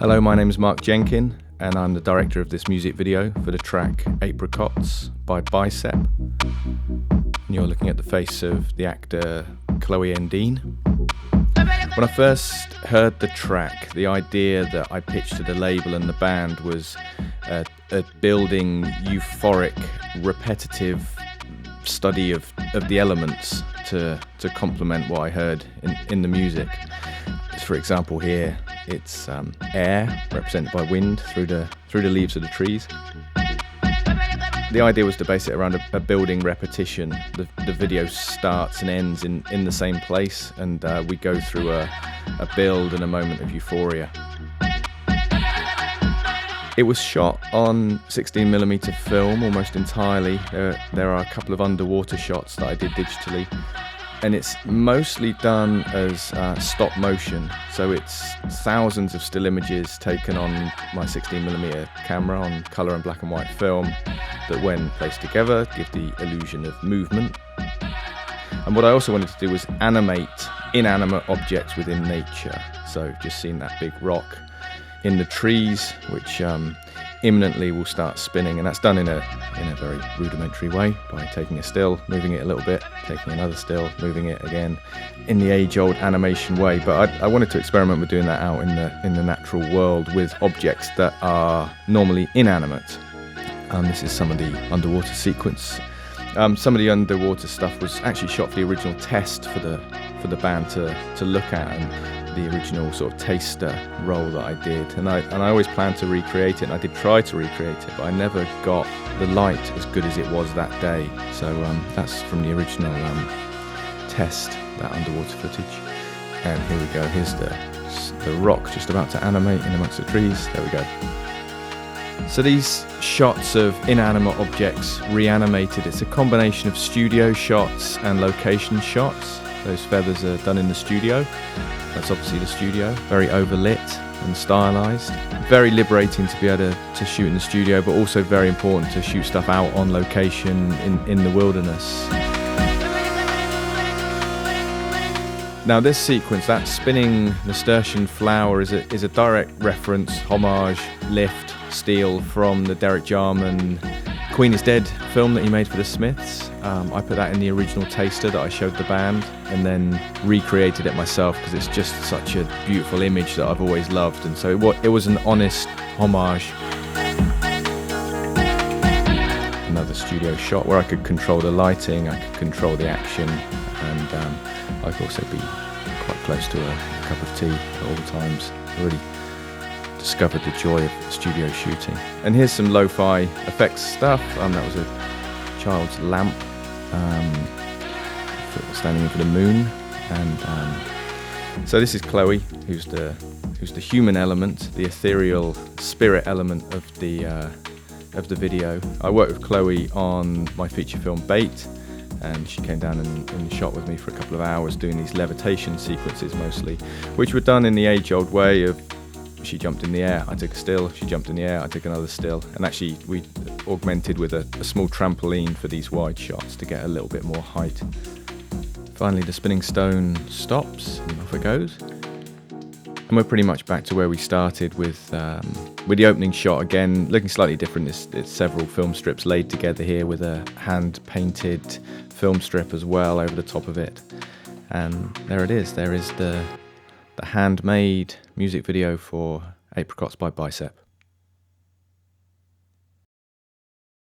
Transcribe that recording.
Hello, my name is Mark Jenkin, and I'm the director of this music video for the track Apricots by Bicep. And you're looking at the face of the actor Chloe Endean. When I first heard the track, the idea that I pitched to the label and the band was a building, euphoric, repetitive study of the elements to complement what I heard in the music. For example, here it's air represented by wind through the leaves of the trees. The idea was to base it around a building repetition. The video starts and ends in the same place, and we go through a build and a moment of euphoria. It was shot on 16mm film almost entirely. There are a couple of underwater shots that I did digitally, and it's mostly done as stop motion. So it's thousands of still images taken on my 16mm camera on colour and black and white film that, when placed together, give the illusion of movement. And what I also wanted to do was animate inanimate objects within nature. So just seen that big rock in the trees, which imminently will start spinning, and that's done in a very rudimentary way by taking a still, moving it a little bit, taking another still, moving it again, in the age-old animation way. But I wanted to experiment with doing that out in the natural world with objects that are normally inanimate. This is some of the underwater sequence. Some of the underwater stuff was actually shot for the original test for the band to look at, and the original sort of taster role that I did, and I always planned to recreate it, and I did try to recreate it, but I never got the light as good as it was that day. So that's from the original test, that underwater footage. And here we go, here's the rock just about to animate in amongst the trees. There we go. So these shots of inanimate objects reanimated, it's a combination of studio shots and location shots. Those feathers are done in the studio. That's obviously the studio. Very overlit and stylized. Very liberating to be able to shoot in the studio, but also very important to shoot stuff out on location in the wilderness. Now this sequence, that spinning nasturtium flower, is a direct reference, homage, lift, steal from the Derek Jarman Queen is Dead film that he made for the Smiths. I put that in the original taster that I showed the band, and then recreated it myself because it's just such a beautiful image that I've always loved, and so it was an honest homage. Another studio shot where I could control the lighting, I could control the action, and I could also be quite close to a cup of tea at all times. I really discovered the joy of studio shooting. And here's some lo-fi effects stuff. That was a child's lamp standing in for the moon, and so this is Chloe, who's the human element, the ethereal spirit element of the video. I worked with Chloe on my feature film Bait, and she came down and shot with me for a couple of hours doing these levitation sequences mostly, which were done in the age-old way of she jumped in the air, I took a still, she jumped in the air, I took another still, and actually we augmented with a small trampoline for these wide shots to get a little bit more height. Finally the spinning stone stops and off it goes. And we're pretty much back to where we started with the opening shot again, looking slightly different. It's several film strips laid together here with a hand-painted film strip as well over the top of it. And there it is, there is the handmade music video for Apricots by Bicep.